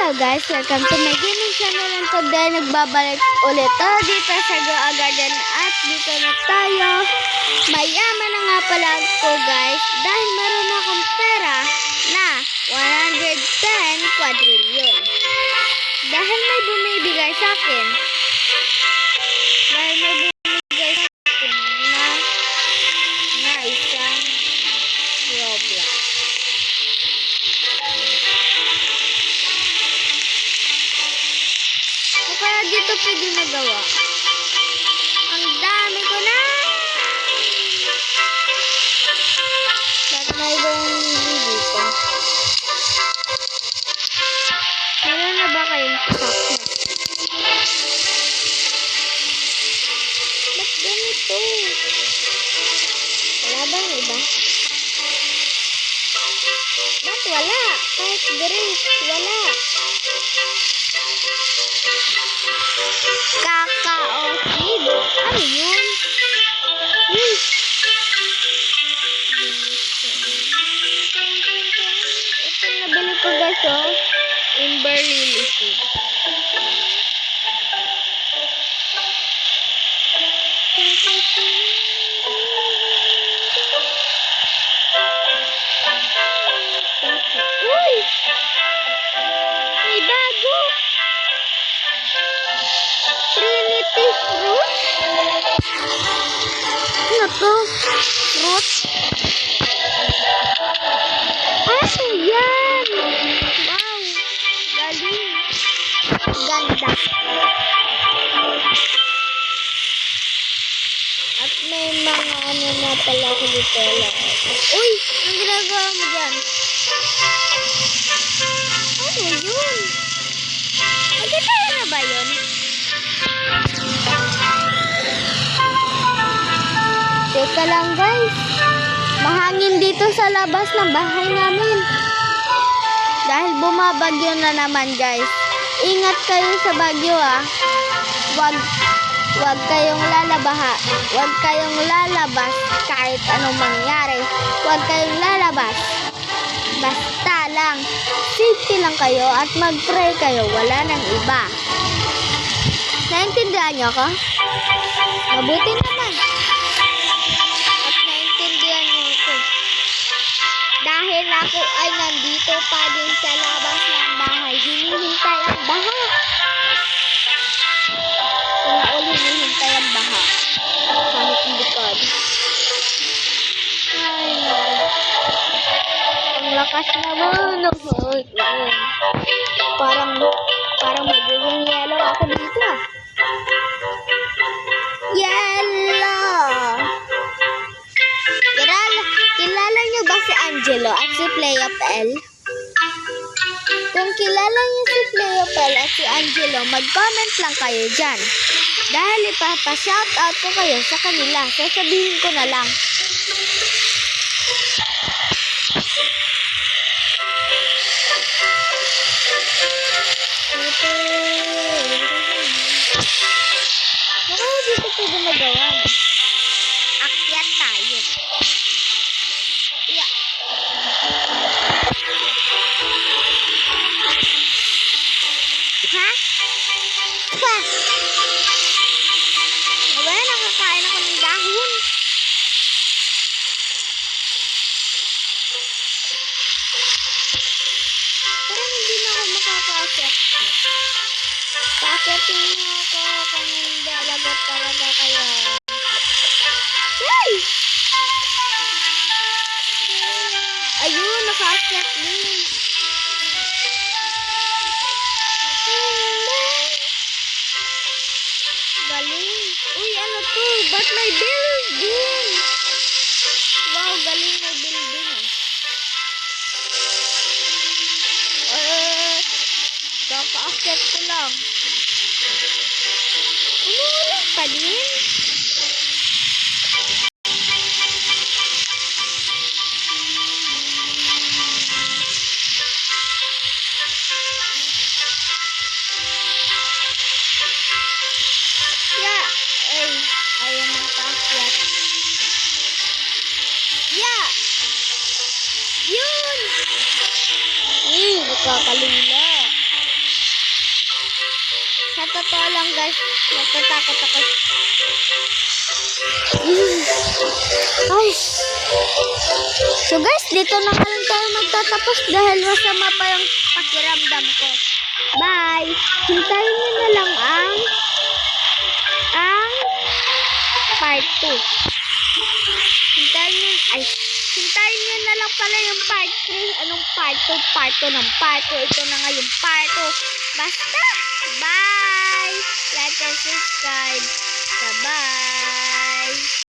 Hello guys, welcome to my gaming channel, and today nagbabalik ulit tayo dito sa Go Garden at dito na tayo. Mayaman na nga pala ako guys dahil meron akong pera na 110 quadrillion. Dahil may bumibigay sa akin. Na isang Roblox. Kaya dito pwede nagawa. Ang dami ko na. Ba't mayroong dito? Meron na ba kayong stock na? Ba't ganito? Wala bang iba? Ba't wala? Kahit grace, wala. Kakao seed. Ano yun? Ito nabili ko guys, oh. Ember lily seed. Uy! May bago! Trinity fruit? Ano to? Fruit? Ano yan? Wow! Galing! Ganda! At may mga ano na pala ako dito lang. Uy! Ang ginagawa mo dyan? Ano yun? Nagkataya na ba yun? Teka lang guys, mahangin dito sa labas ng bahay namin. Dahil bumabagyo na naman guys. Ingat kayo sa bagyo ah. Wag kayong Wag kayong lalabas kahit anong mangyari. Wag kayong lalabas. Basta lang, safety lang kayo at mag-pray kayo. Wala nang iba. Naintindihan niyo ako? Mabuti naman. Dahil ako ay nandito pa din sa labas ng bahay, hinihintay ang baha. Hinihintay ang baha. Kahit hindi ka. Ay, ang lakas naman ng heart. Parang magiging yellow ako dito ah. Yellow! Kilala niyo ba si Angelo at si Playapel? Kung kilala niyo si Playapel at si Angelo, mag-comment lang kayo dyan. Dahil ipapa-shoutout ko kayo sa kanila. Sasabihin ko na lang. Baka dito pwede magawa. Akyat tayo. Yeah. Ha? Pa? Wala, nakakain ako ng dahon. Parang hindi na ako makakaakyat. Paakyatin mo ako kung hindi alagot talaga kaya. Yay! Ayun, nakaakyat din. Galing. Uy, ano to? Ba't may building? Wow, galing, may building. Kakaakyat ko lang. Umuulan pa din. Ayaw magpaakyat. Yeah! Yun! Nakakalula. totoo lang guys, natatakot ako. Ay. So guys, dito na nga lang tayo magtatapos dahil masama pa yung pakiramdam ko. Bye! Hintayin nyo na lang ang part 2. Hintayin nyo na lang pala yung part 3. Anong part 2? Part 2 ng part 2. Ito na nga yung part 2. Basta! Bye! Like and subscribe. Bye-bye!